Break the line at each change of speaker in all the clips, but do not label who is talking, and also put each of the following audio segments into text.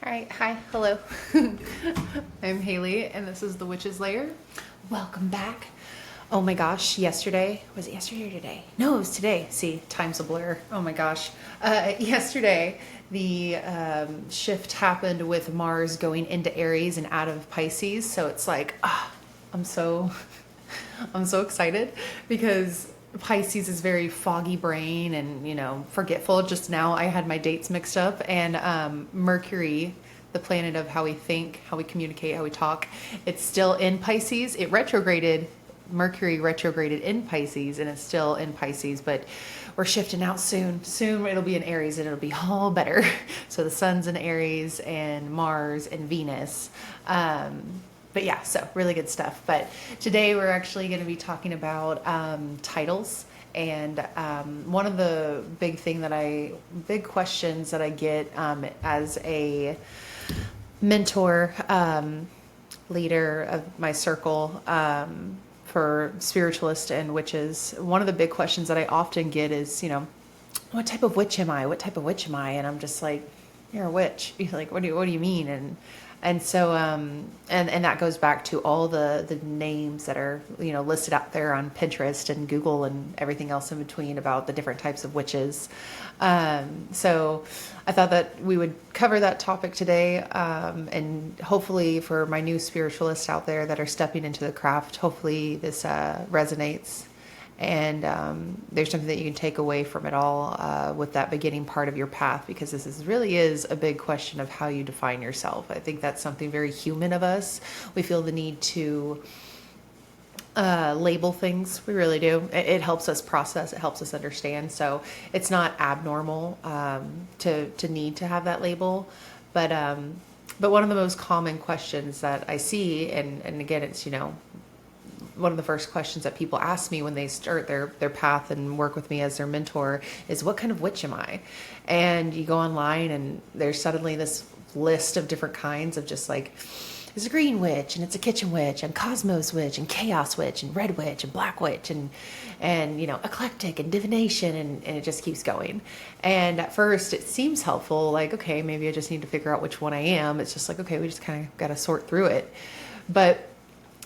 All right, hi, hello. I'm Haley, and this is the Witch's Lair. Welcome back. Oh my gosh, was it yesterday or today? No, it was today. See, time's a blur. Oh my gosh. Yesterday, the shift happened with Mars going into Aries and out of Pisces. So it's like, I'm so, I'm so excited because Pisces is very foggy brain and, forgetful. Just now I had my dates mixed up, and Mercury, the planet of how we think, how we communicate, how we talk, it's still in Pisces. Mercury retrograded in Pisces, and it's still in Pisces, but we're shifting out soon. Soon it'll be in Aries and it'll be all better. So the sun's in Aries and Mars and Venus. But yeah, so really good stuff. But today we're actually going to be talking about titles. And one of the big questions that I get as a mentor, leader of my circle for spiritualists and witches, one of the big questions that I often get is, what type of witch am I? What type of witch am I? And I'm just like, you're a witch. You're like, what do you mean? And so, and that goes back to all the names that are, listed out there on Pinterest and Google and everything else in between about the different types of witches. So I thought that we would cover that topic today. And hopefully for my new spiritualists out there that are stepping into the craft, hopefully this resonates. And there's something that you can take away from it all with that beginning part of your path, because really is a big question of how you define yourself. I think that's something very human of us. We feel the need to label things. We really do. It helps us process. It helps us understand. So it's not abnormal to need to have that label. But one of the most common questions that I see, and again, it's, one of the first questions that people ask me when they start their path and work with me as their mentor is, what kind of witch am I? And you go online and there's suddenly this list of different kinds of just like, there's a green witch, and it's a kitchen witch, and cosmos witch, and chaos witch, and red witch, and black witch, and eclectic and divination, and it just keeps going. And at first it seems helpful, like, okay, maybe I just need to figure out which one I am. It's just like, okay, we just kind of got to sort through it. But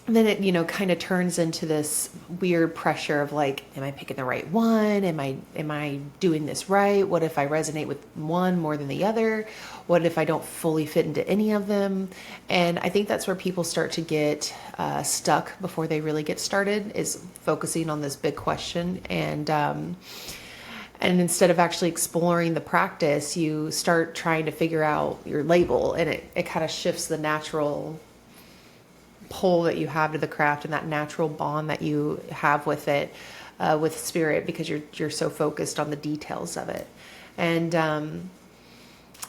then it, kind of turns into this weird pressure of like, am I picking the right one? Am I doing this right? What if I resonate with one more than the other? What if I don't fully fit into any of them? And I think that's where people start to get stuck before they really get started, is focusing on this big question. And instead of actually exploring the practice, you start trying to figure out your label, and it kind of shifts the natural pull that you have to the craft and that natural bond that you have with it, with spirit, because you're so focused on the details of it. And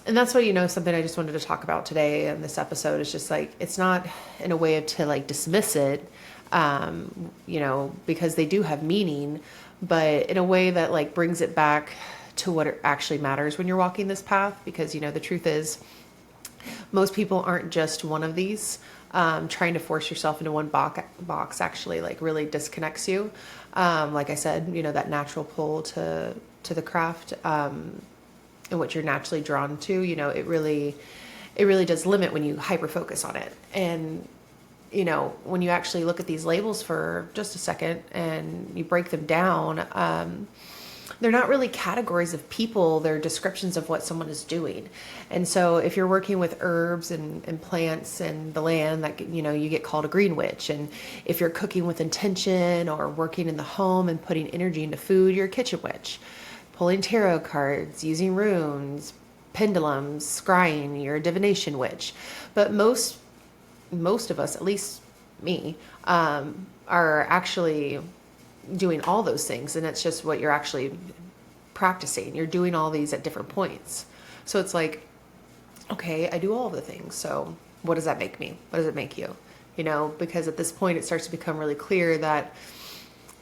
that's why, something I just wanted to talk about today in this episode is just like, it's not in a way of to like dismiss it, because they do have meaning, but in a way that like brings it back to what it actually matters when you're walking this path. Because, the truth is, most people aren't just one of these. Trying to force yourself into one box actually like really disconnects you. Like I said, that natural pull to the craft, and what you're naturally drawn to, it really does limit when you hyper focus on it. And, when you actually look at these labels for just a second and you break them down, they're not really categories of people. They're descriptions of what someone is doing. And so if you're working with herbs and plants and the land, that, you get called a green witch. And if you're cooking with intention or working in the home and putting energy into food, you're a kitchen witch. Pulling tarot cards, using runes, pendulums, scrying, you're a divination witch. But most of us, at least me, are actually doing all those things, and it's just what you're actually practicing. You're doing all these at different points. So it's like, okay, I do all of the things. So what does that make me? What does it make you? Because at this point it starts to become really clear that,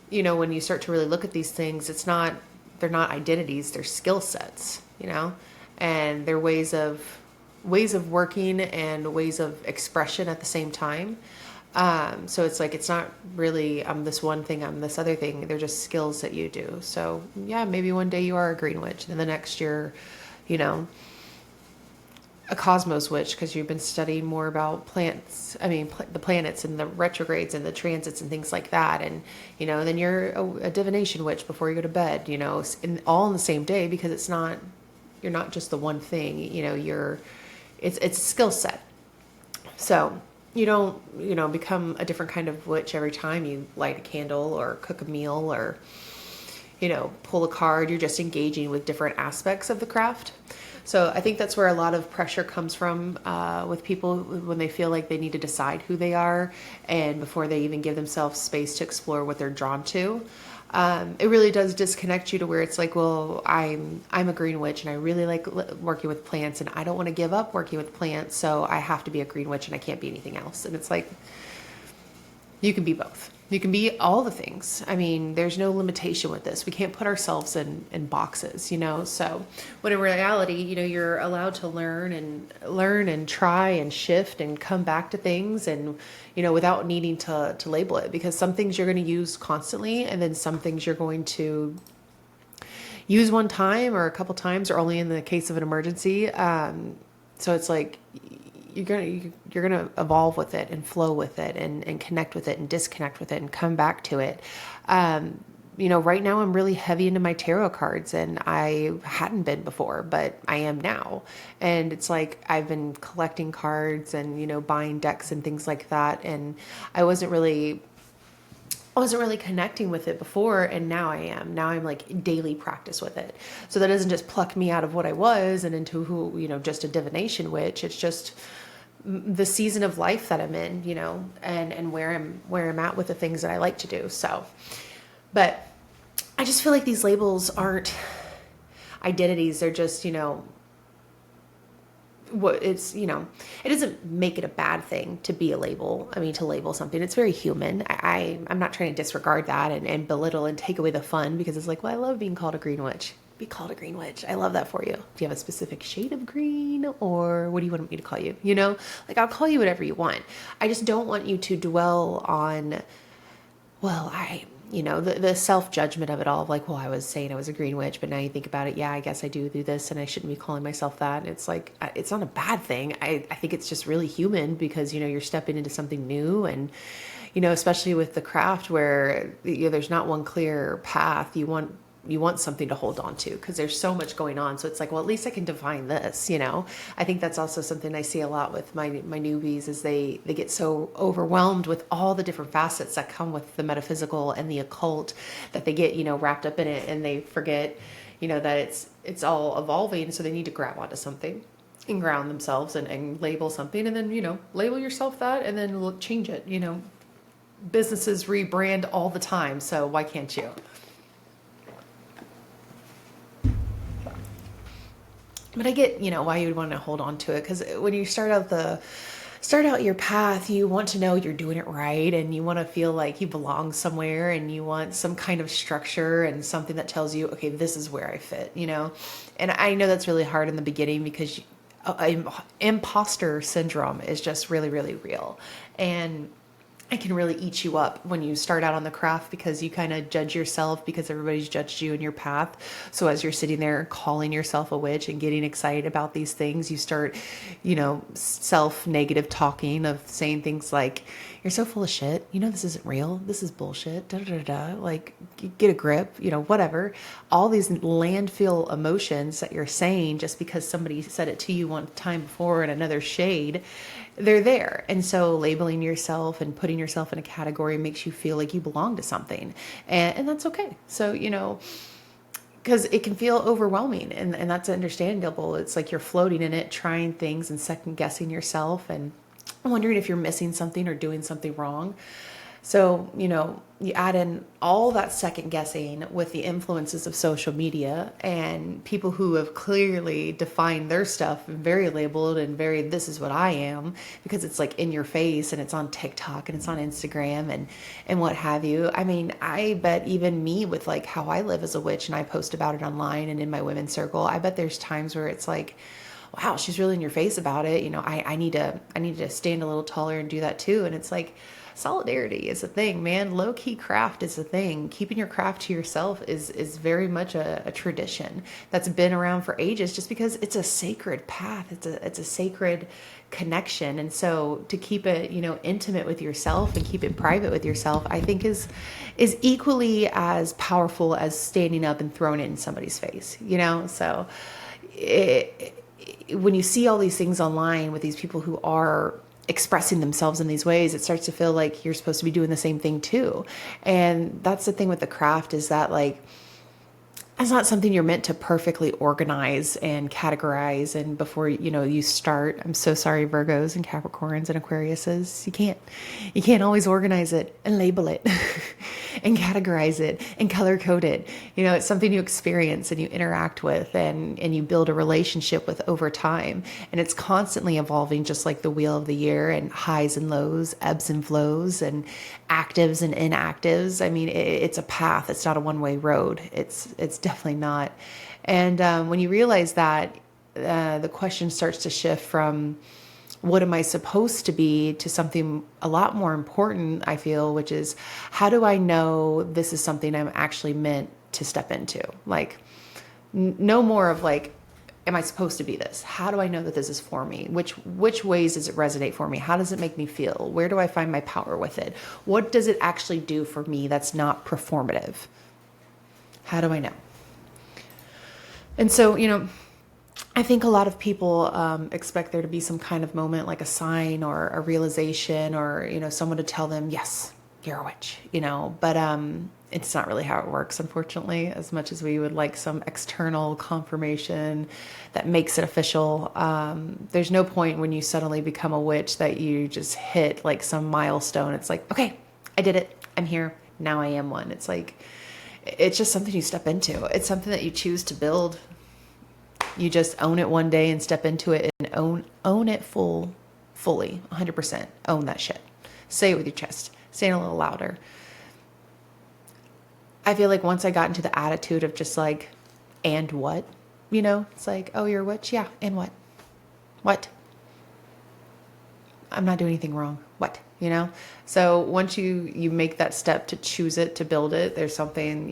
when you start to really look at these things, they're not identities, they're skill sets, and they're ways of working and ways of expression at the same time. So it's like, it's not really, I'm this one thing, I'm this other thing. They're just skills that you do. So yeah, maybe one day you are a green witch, and the next year, a cosmos witch because you've been studying more about plants, the planets and the retrogrades and the transits and things like that. And, then you're a divination witch before you go to bed, all in the same day, because you're not just the one thing, it's a skill set. So you don't, become a different kind of witch every time you light a candle or cook a meal or, pull a card. You're just engaging with different aspects of the craft. So I think that's where a lot of pressure comes from with people when they feel like they need to decide who they are, and before they even give themselves space to explore what they're drawn to. It really does disconnect you to where it's like, well, I'm a green witch and I really like working with plants, and I don't want to give up working with plants, so I have to be a green witch and I can't be anything else. And it's like, you can be both. You can be all the things. There's no limitation with this. We can't put ourselves in boxes, so when in reality, you're allowed to learn and try and shift and come back to things, and, without needing to label it, because some things you're going to use constantly, and then some things you're going to use one time or a couple times, or only in the case of an emergency. So it's like, you're gonna evolve with it and flow with it and connect with it and disconnect with it and come back to it. Right now I'm really heavy into my tarot cards, and I hadn't been before, but I am now. And it's like, I've been collecting cards and, buying decks and things like that. And I wasn't really connecting with it before, and now I am. Now I'm like daily practice with it. So that doesn't just pluck me out of what I was and into who, just a divination witch. It's just the season of life that I'm in, and where I'm at with the things that I like to do. So, but I just feel like these labels aren't identities. They're just, what it's, it doesn't make it a bad thing to be a label. To label something, it's very human. I'm not trying to disregard that and belittle and take away the fun, because it's like, well, I love being called a green witch. Be called a green witch. I love that for you. Do you have a specific shade of green, or what do you want me to call you? I'll call you whatever you want. I just don't want you to dwell on, well, the self-judgment of it all, of like, well, I was saying I was a green witch, but now you think about it, yeah, I guess I do this, and I shouldn't be calling myself that. And it's like, it's not a bad thing. I think it's just really human, because, you're stepping into something new, and, especially with the craft where, there's not one clear path. You want something to hold on to, because there's so much going on. So it's like, well, at least I can define this, I think that's also something I see a lot with my newbies, is they get so overwhelmed with all the different facets that come with the metaphysical and the occult, that they get, wrapped up in it, and they forget, that it's all evolving. So they need to grab onto something and ground themselves and label something, and then, label yourself that, and then change it. Businesses rebrand all the time. So why can't you? But I get, why you would want to hold on to it, because when you start out your path, you want to know you're doing it right, and you want to feel like you belong somewhere, and you want some kind of structure and something that tells you, okay, this is where I fit, And I know that's really hard in the beginning, because imposter syndrome is just really, really real. And it can really eat you up when you start out on the craft, because you kind of judge yourself because everybody's judged you in your path. So as you're sitting there calling yourself a witch and getting excited about these things, you start, self-negative talking, of saying things like, you're so full of shit. This isn't real. This is bullshit. Da, da, da, da. Like, get a grip, whatever. All these landfill emotions that you're saying just because somebody said it to you one time before in another shade, they're there. And so labeling yourself and putting yourself in a category makes you feel like you belong to something. And that's okay. So, because it can feel overwhelming, and that's understandable. It's like you're floating in it, trying things and second guessing yourself, and wondering if you're missing something or doing something wrong. So, you add in all that second guessing with the influences of social media and people who have clearly defined their stuff, very labeled and very, this is what I am, because it's like in your face, and it's on TikTok and it's on Instagram and what have you. I bet even me, with like how I live as a witch, and I post about it online and in my women's circle, I bet there's times where it's like, wow, she's really in your face about it. I need to stand a little taller and do that too. And it's like, solidarity is a thing, man. Low key craft is a thing. Keeping your craft to yourself is very much a tradition that's been around for ages, just because it's a sacred path. It's a sacred connection. And so to keep it, intimate with yourself and keep it private with yourself, I think is equally as powerful as standing up and throwing it in somebody's face, So when you see all these things online with these people who are expressing themselves in these ways, it starts to feel like you're supposed to be doing the same thing too. And that's the thing with the craft, is that like, it's not something you're meant to perfectly organize and categorize. And before, you start, I'm so sorry, Virgos and Capricorns and Aquariuses, you can't always organize it and label it and categorize it and color code it. It's something you experience and you interact with and you build a relationship with over time. And it's constantly evolving, just like the wheel of the year, and highs and lows, ebbs and flows, and actives and inactives. I mean, it's a path. It's not a one-way road. It's definitely not. And when you realize that, the question starts to shift from what am I supposed to be to something a lot more important, I feel, which is, how do I know this is something I'm actually meant to step into? Like, no more of like, am I supposed to be this? How do I know that this is for me? Which ways does it resonate for me? How does it make me feel? Where do I find my power with it? What does it actually do for me that's not performative? How do I know? And so, I think a lot of people expect there to be some kind of moment, like a sign or a realization, or, someone to tell them, yes, you're a witch, but it's not really how it works, unfortunately, as much as we would like some external confirmation that makes it official. There's no point when you suddenly become a witch that you just hit like some milestone. It's like, okay, I did it. I'm here. Now I am one. It's like, it's just something you step into. It's something that you choose to build. You just own it one day and step into it and own it fully, 100%. Own that shit. Say it with your chest. Say it a little louder. I feel like once I got into the attitude of just like, and what? It's like, oh, you're a witch? Yeah, and what? What? I'm not doing anything wrong. What? So once you make that step to choose it, to build it, there's something,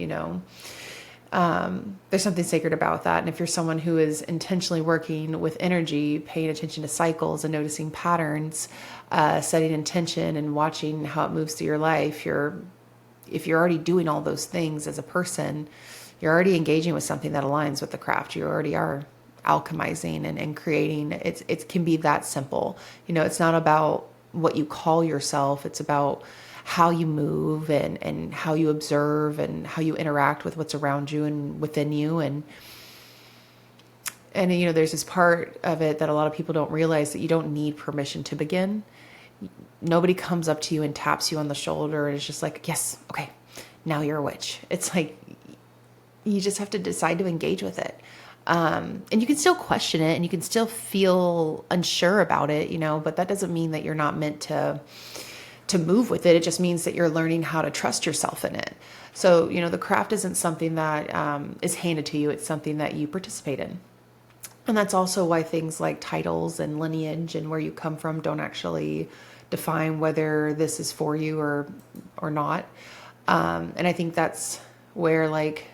there's something sacred about that. And if you're someone who is intentionally working with energy, paying attention to cycles and noticing patterns, setting intention and watching how it moves through your life, if you're already doing all those things as a person, you're already engaging with something that aligns with the craft. You already are alchemizing and creating. It can be that simple. It's not about what you call yourself. It's about how you move and how you observe and how you interact with what's around you and within you. And there's this part of it that a lot of people don't realize, that you don't need permission to begin. Nobody comes up to you and taps you on the shoulder and is just like, yes, okay, now you're a witch. It's like, you just have to decide to engage with it. And you can still question it and you can still feel unsure about it, but that doesn't mean that you're not meant to move with it. It just means that you're learning how to trust yourself in it. So, the craft isn't something that is handed to you. It's something that you participate in. And that's also why things like titles and lineage and where you come from don't actually define whether this is for you or not. And I think that's where like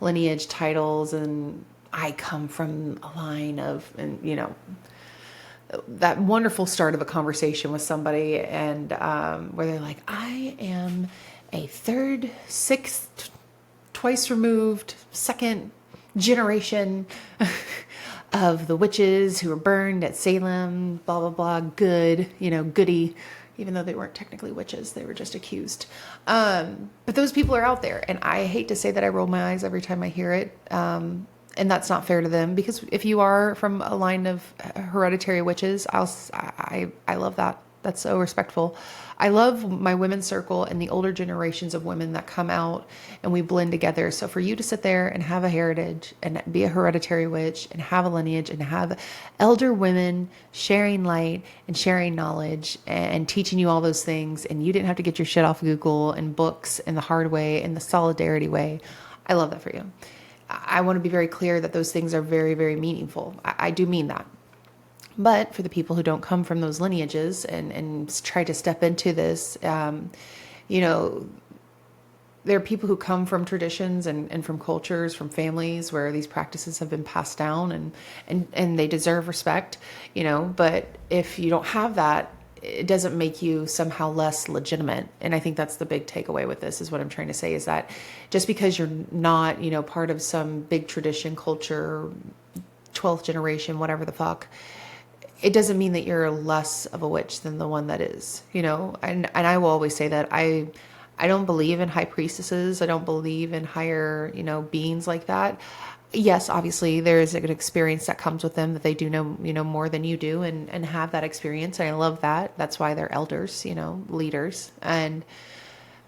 lineage, titles, and I come from a line of, and that wonderful start of a conversation with somebody, and where they're like, I am a third, sixth, twice removed, second generation of the witches who were burned at Salem, blah, blah, blah, good, goody, even though they weren't technically witches, they were just accused. But those people are out there, and I hate to say that I roll my eyes every time I hear it. And that's not fair to them, because if you are from a line of hereditary witches, I love that. That's so respectful. I love my women's circle and the older generations of women that come out and we blend together. So for you to sit there and have a heritage and be a hereditary witch and have a lineage and have elder women sharing light and sharing knowledge and teaching you all those things, and you didn't have to get your shit off Google and books in the hard way and the solidarity way, I love that for you. I want to be very clear that those things are very, very meaningful. I do mean that. But for the people who don't come from those lineages and try to step into this, you know, there are people who come from traditions and from cultures, from families where these practices have been passed down and they deserve respect, you know, but if you don't have that, it doesn't make you somehow less legitimate. And I think that's the big takeaway with this, is what I'm trying to say, is that just because you're not, you know, part of some big tradition, culture, 12th generation, whatever the fuck, it doesn't mean that you're less of a witch than the one that is, you know. And I will always say that I don't believe in high priestesses. I don't believe in higher, you know, beings like that. Yes, obviously there is an experience that comes with them, that they do know, you know, more than you do, and have that experience. And I love that. That's why they're elders, you know, leaders. And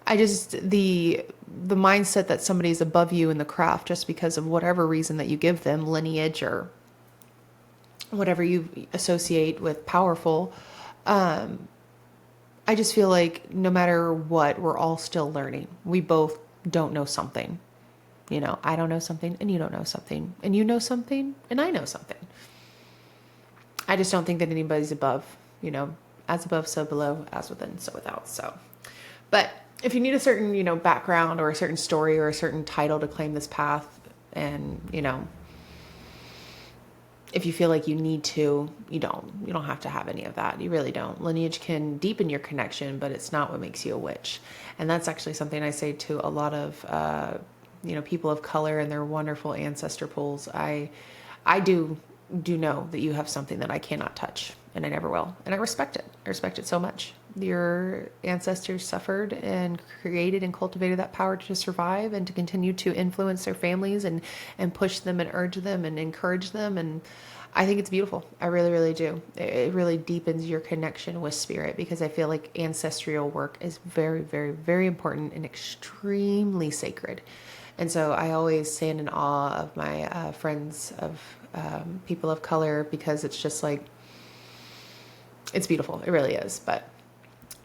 I just, the mindset that somebody's above you in the craft just because of whatever reason that you give them, lineage or whatever you associate with powerful, I just feel like no matter what, we're all still learning. We both don't know something. You know, I don't know something and you don't know something, and you know something and I know something. I just don't think that anybody's above, you know, as above, so below, as within, so without. So, but if you need a certain, you know, background or a certain story or a certain title to claim this path, and, you know, if you feel like you need to, you don't have to have any of that. You really don't. Lineage can deepen your connection, but it's not what makes you a witch. And that's actually something I say to a lot of, you know, people of color and their wonderful ancestor pools. I do know that you have something that I cannot touch, and I never will. And I respect it. I respect it so much. Your ancestors suffered and created and cultivated that power to survive and to continue to influence their families and push them and urge them and encourage them. And I think it's beautiful. I really, really do. It really deepens your connection with spirit, because I feel like ancestral work is very, very, very important and extremely sacred. And so I always stand in awe of my friends, of people of color, because it's just like, it's beautiful. It really is. But,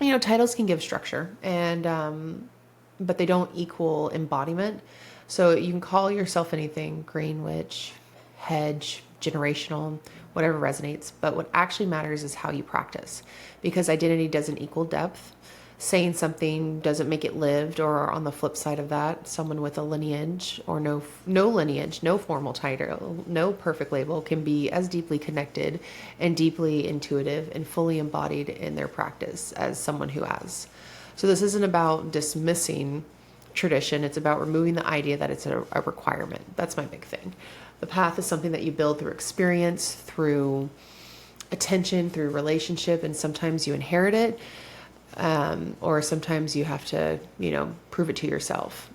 you know, titles can give structure, and but they don't equal embodiment. So you can call yourself anything: green witch, hedge, generational, whatever resonates. But what actually matters is how you practice, because identity doesn't equal depth. Saying something doesn't make it lived. Or on the flip side of that, someone with a lineage or no lineage, no formal title, no perfect label, can be as deeply connected and deeply intuitive and fully embodied in their practice as someone who has. So this isn't about dismissing tradition. It's about removing the idea that it's a requirement. That's my big thing. The path is something that you build through experience, through attention, through relationship, and sometimes you inherit it. Or sometimes you have to, you know, prove it to yourself.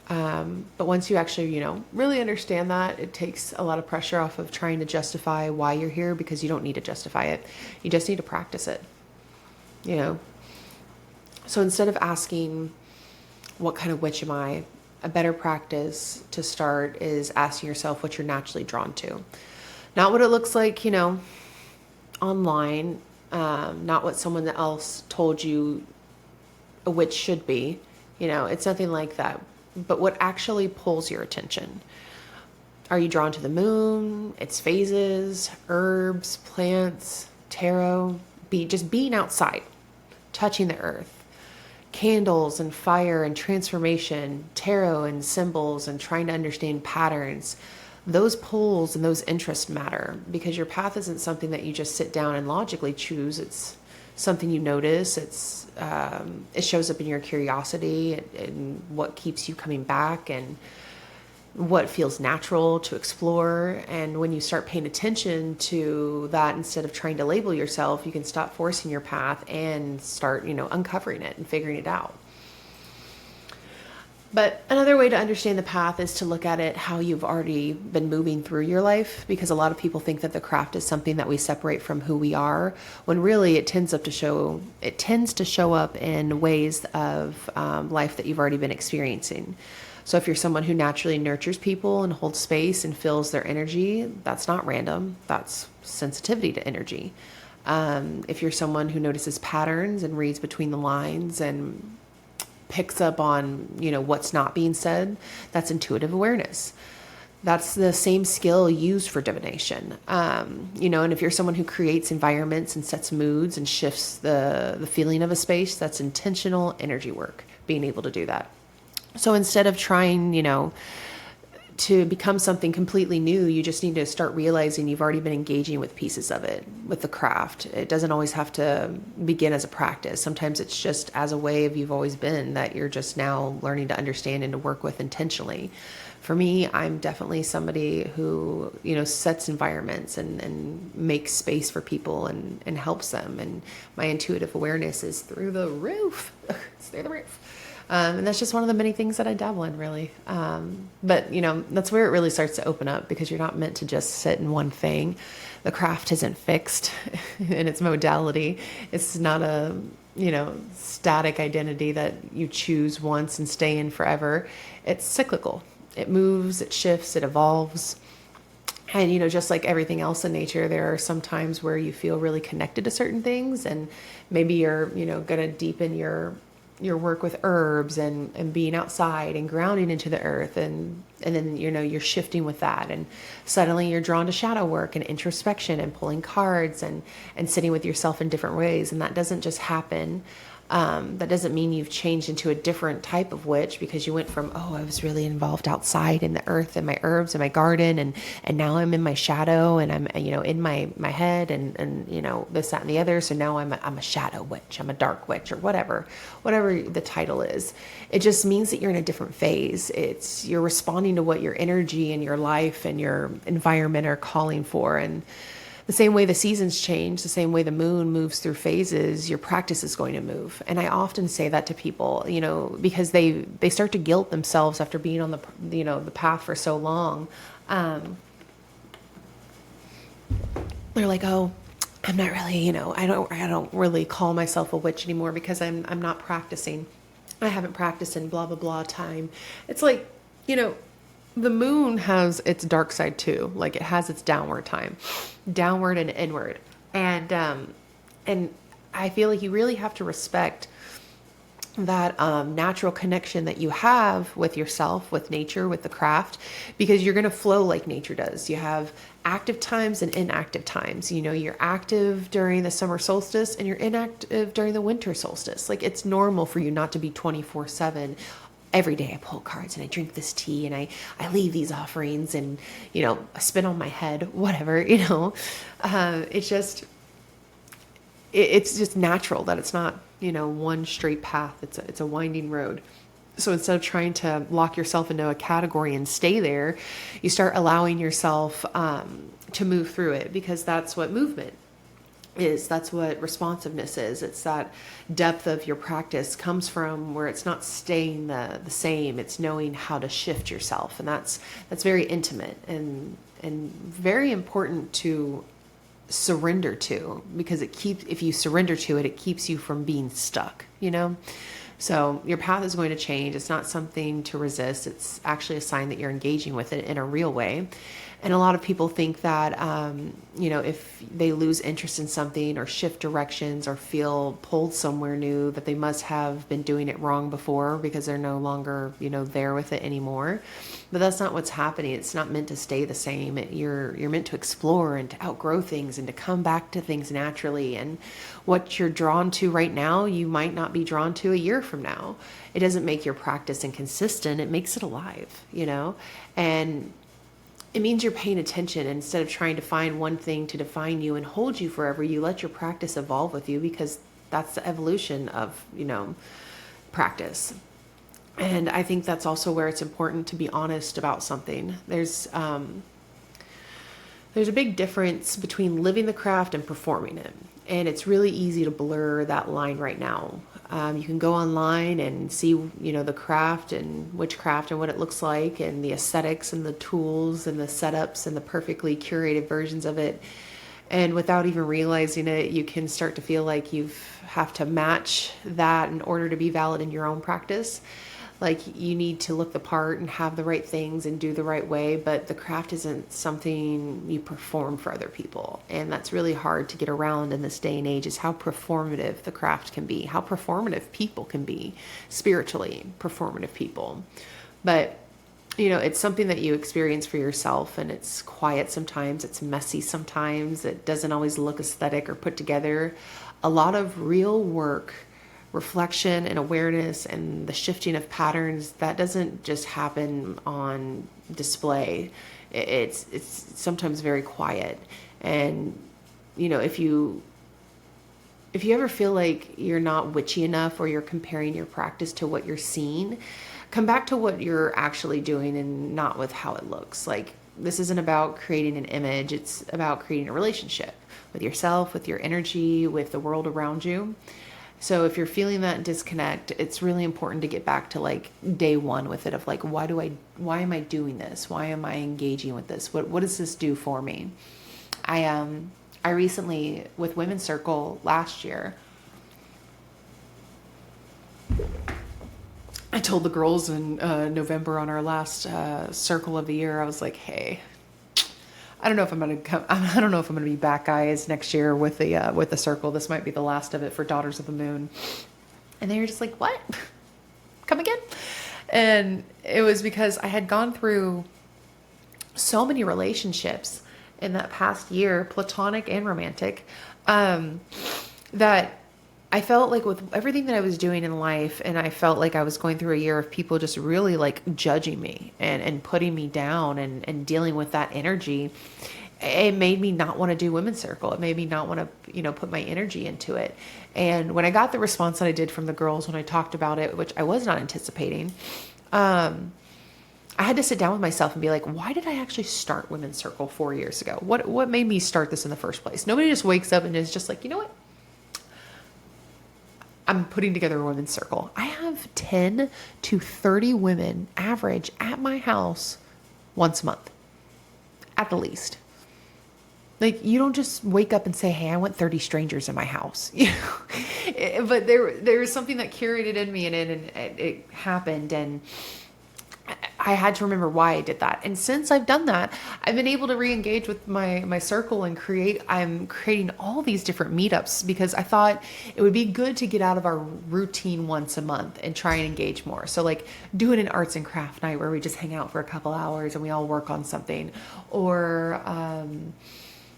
But once you actually, you know, really understand that, it takes a lot of pressure off of trying to justify why you're here, because you don't need to justify it. You just need to practice it, you know? So instead of asking, what kind of witch am I? A better practice to start is asking yourself what you're naturally drawn to. Not what it looks like, you know, online. Not what someone else told you a witch should be, you know, it's nothing like that, but what actually pulls your attention. Are you drawn to the moon, its phases, herbs, plants, tarot, just being outside, touching the earth, candles and fire and transformation, tarot and symbols, and trying to understand patterns? Those pulls and those interests matter, because your path isn't something that you just sit down and logically choose. It's something you notice. It shows up in your curiosity and what keeps you coming back and what feels natural to explore. And when you start paying attention to that, instead of trying to label yourself, you can stop forcing your path and start, you know, uncovering it and figuring it out. But another way to understand the path is to look at it how you've already been moving through your life, because a lot of people think that the craft is something that we separate from who we are, when really it tends to show up in ways of life that you've already been experiencing. So if you're someone who naturally nurtures people and holds space and feels their energy, that's not random. That's sensitivity to energy. If you're someone who notices patterns and reads between the lines and picks up on, you know, what's not being said, that's intuitive awareness. That's the same skill used for divination. And if you're someone who creates environments and sets moods and shifts the feeling of a space, that's intentional energy work, being able to do that. So instead of trying, to become something completely new, you just need to start realizing you've already been engaging with pieces of it, with the craft. It doesn't always have to begin as a practice. Sometimes it's just as a way of you've always been that you're just now learning to understand and to work with intentionally. For me, I'm definitely somebody who, sets environments and makes space for people and helps them. And my intuitive awareness is through the roof. It's through the roof. And that's just one of the many things that I dabble in, really. But that's where it really starts to open up, because you're not meant to just sit in one thing. The craft isn't fixed in its modality. It's not a, static identity that you choose once and stay in forever. It's cyclical. It moves, it shifts, it evolves. And, just like everything else in nature, there are some times where you feel really connected to certain things, and maybe you're, going to deepen your work with herbs and being outside and grounding into the earth. And then, you're shifting with that. And suddenly you're drawn to shadow work and introspection and pulling cards and sitting with yourself in different ways. And that doesn't just happen. That doesn't mean you've changed into a different type of witch because you went from, I was really involved outside in the earth and my herbs and my garden. And now I'm in my shadow and I'm, in my head and, this, that, and the other. So now I'm a shadow witch. I'm a dark witch, or whatever the title is. It just means that you're in a different phase. You're responding to what your energy and your life and your environment are calling for. And the same way the seasons change, the same way the moon moves through phases, your practice is going to move. And I often say that to people, because they start to guilt themselves after being on the path for so long. They're like, I'm not really, I don't really call myself a witch anymore because I'm not practicing. I haven't practiced in blah, blah, blah time. It's like, the moon has its dark side too. Like, it has its downward time, downward and inward. And I feel like you really have to respect that natural connection that you have with yourself, with nature, with the craft, because you're going to flow like nature does. You have active times and inactive times. You're active during the summer solstice and you're inactive during the winter solstice. Like, it's normal for you not to be 24/7. Every day I pull cards and I drink this tea and I leave these offerings and, I spin on my head, whatever, it's just natural that it's not, one straight path. It's a winding road. So instead of trying to lock yourself into a category and stay there, you start allowing yourself to move through it, because that's what movement is. That's what responsiveness is. It's that depth of your practice comes from, where it's not staying the same. It's knowing how to shift yourself. And that's very intimate and very important to surrender to, because if you surrender to it, it keeps you from being stuck, So your path is going to change. It's not something to resist. It's actually a sign that you're engaging with it in a real way. And a lot of people think that, if they lose interest in something or shift directions or feel pulled somewhere new, that they must have been doing it wrong before because they're no longer, there with it anymore. But that's not what's happening. It's not meant to stay the same. You're meant to explore and to outgrow things and to come back to things naturally. And what you're drawn to right now, you might not be drawn to a year from now. It doesn't make your practice inconsistent. It makes it alive, and it means you're paying attention. Instead of trying to find one thing to define you and hold you forever, you let your practice evolve with you, because that's the evolution of, practice. And I think that's also where it's important to be honest about something. There's a big difference between living the craft and performing it. And it's really easy to blur that line right now. You can go online and see, the craft and witchcraft and what it looks like, and the aesthetics and the tools and the setups and the perfectly curated versions of it. And without even realizing it, you can start to feel like you have to match that in order to be valid in your own practice. Like, you need to look the part and have the right things and do the right way, but the craft isn't something you perform for other people. And that's really hard to get around in this day and age, is how performative the craft can be, how performative people can be, spiritually performative people. But it's something that you experience for yourself, and it's quiet sometimes, it's messy sometimes, it doesn't always look aesthetic or put together. A lot of real work, reflection and awareness and the shifting of patterns, that doesn't just happen on display. It's sometimes very quiet. And if you ever feel like you're not witchy enough, or you're comparing your practice to what you're seeing, come back to what you're actually doing and not with how it looks. Like, this isn't about creating an image. It's about creating a relationship with yourself, with your energy, with the world around you. So if you're feeling that disconnect, it's really important to get back to like day one with it, of like, why am I doing this? Why am I engaging with this? What does this do for me? I recently, with Women's Circle last year, I told the girls in November on our last circle of the year, I was like, hey, I don't know if I'm gonna come. I don't know if I'm gonna be back, guys, next year with the circle. This might be the last of it for Daughters of the Moon. And they were just like, what? Come again? And it was because I had gone through so many relationships in that past year, platonic and romantic, that I felt like with everything that I was doing in life, and I felt like I was going through a year of people just really like judging me and putting me down and dealing with that energy. It made me not want to do Women's Circle. It made me not want to, put my energy into it. And when I got the response that I did from the girls when I talked about it, which I was not anticipating, I had to sit down with myself and be like, why did I actually start Women's Circle 4 years ago? What made me start this in the first place? Nobody just wakes up and is just like, you know what? I'm putting together a Women's Circle. I have 10 to 30 women average at my house once a month, at the least. Like, you don't just wake up and say, hey, I want 30 strangers in my house. But there was something that curated in me, and it happened. And I had to remember why I did that. And since I've done that, I've been able to re-engage with my circle and I'm creating all these different meetups, because I thought it would be good to get out of our routine once a month and try and engage more. So like doing an arts and craft night where we just hang out for a couple hours and we all work on something. Or,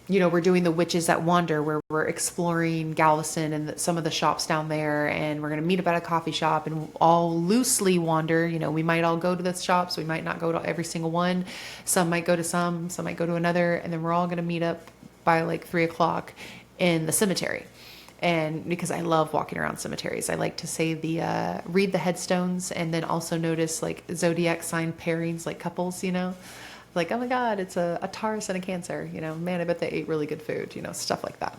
we're doing the Witches that Wander, where we're exploring Galveston and some of the shops down there, and we're going to meet up at a coffee shop and all loosely wander. We might all go to the shops. We might not go to every single one. Some might go to some might go to another. And then we're all going to meet up by like 3:00 in the cemetery. And because I love walking around cemeteries, I like to say read the headstones, and then also notice like zodiac sign pairings, like couples, like, oh my God, it's a Taurus and a Cancer, man, I bet they ate really good food, stuff like that.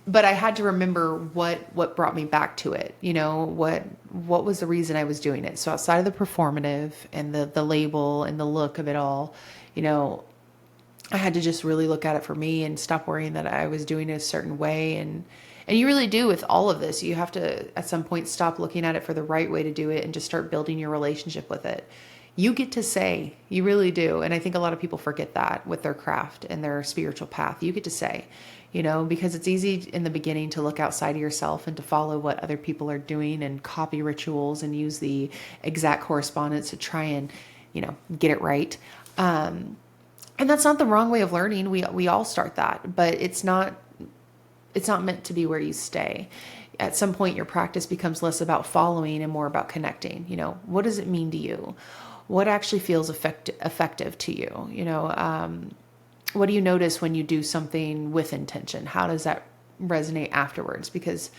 But I had to remember what brought me back to it. What was the reason I was doing it? So outside of the performative and the label and the look of it all, I had to just really look at it for me and stop worrying that I was doing it a certain way. And you really do with all of this. You have to, at some point, stop looking at it for the right way to do it and just start building your relationship with it. You get to say, you really do. And I think a lot of people forget that with their craft and their spiritual path. You get to say, because it's easy in the beginning to look outside of yourself and to follow what other people are doing and copy rituals and use the exact correspondence to try and, get it right. And that's not the wrong way of learning. We all start that, but it's not meant to be where you stay. At some point, your practice becomes less about following and more about connecting. What does it mean to you? What actually feels effective to you? What do you notice when you do something with intention? How does that resonate afterwards? Because,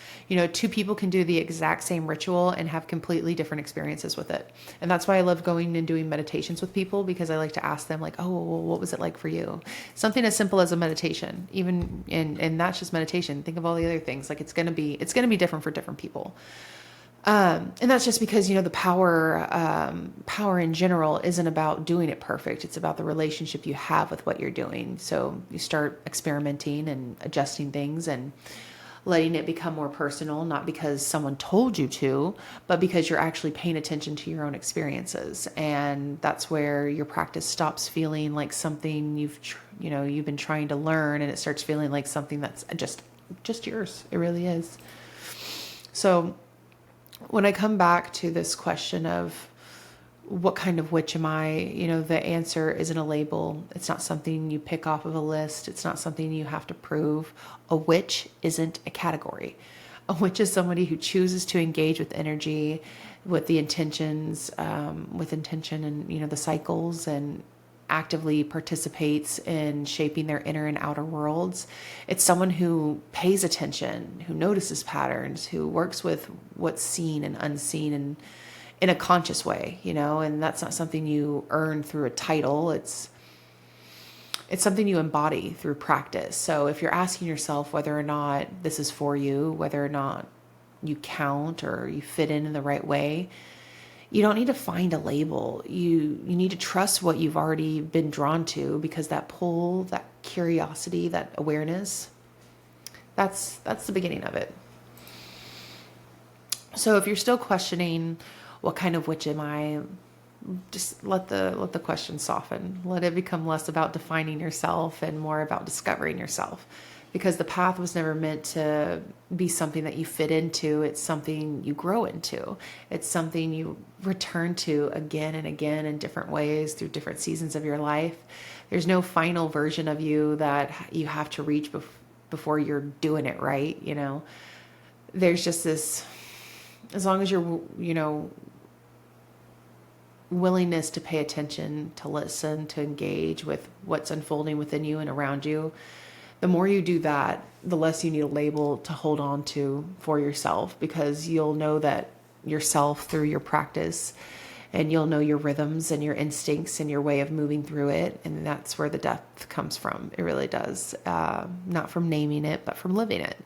two people can do the exact same ritual and have completely different experiences with it. And that's why I love going and doing meditations with people, because I like to ask them like, oh, well, what was it like for you? Something as simple as a meditation, even, and that's just meditation. Think of all the other things. Like it's going to be different for different people. And that's just because, the power in general isn't about doing it perfect. It's about the relationship you have with what you're doing. So you start experimenting and adjusting things and letting it become more personal, not because someone told you to, but because you're actually paying attention to your own experiences. And that's where your practice stops feeling like something you've been trying to learn, and it starts feeling like something that's just yours. It really is. So when I come back to this question of what kind of witch am I? You know, the answer isn't a label. It's not something you pick off of a list. It's not something you have to prove. A witch isn't a category. A witch is somebody who chooses to engage with energy, with the intentions, with intention and, you know, the cycles, and actively participates in shaping their inner and outer worlds. It's someone who pays attention, who notices patterns, who works with what's seen and unseen, and in a conscious way, you know, and that's not something you earn through a title. It's something you embody through practice. So if you're asking yourself whether or not this is for you, whether or not you count or you fit in the right way, you don't need to find a label. You need to trust what you've already been drawn to, because that pull, that curiosity, that awareness, that's the beginning of it. So if you're still questioning, what kind of witch am I? Just let the question soften. Let it become less about defining yourself and more about discovering yourself, because the path was never meant to be something that you fit into. It's something you grow into. It's something you return to again and again in different ways through different seasons of your life. There's no final version of you that you have to reach before you're doing it right. You know, there's just this, as long as you're, you know, willingness to pay attention, to listen, to engage with what's unfolding within you and around you, the more you do that, the less you need a label to hold on to for yourself, because you'll know that yourself through your practice, and you'll know your rhythms and your instincts and your way of moving through it. And that's where the depth comes from. It really does. Not from naming it, but from living it.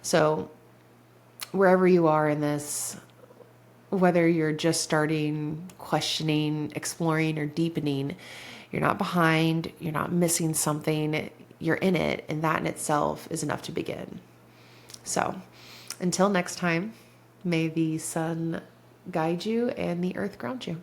So wherever you are in this, whether you're just starting, questioning, exploring, or deepening, you're not behind, you're not missing something, you're in it, and that in itself is enough to begin. So until next time, may the sun guide you and the earth ground you.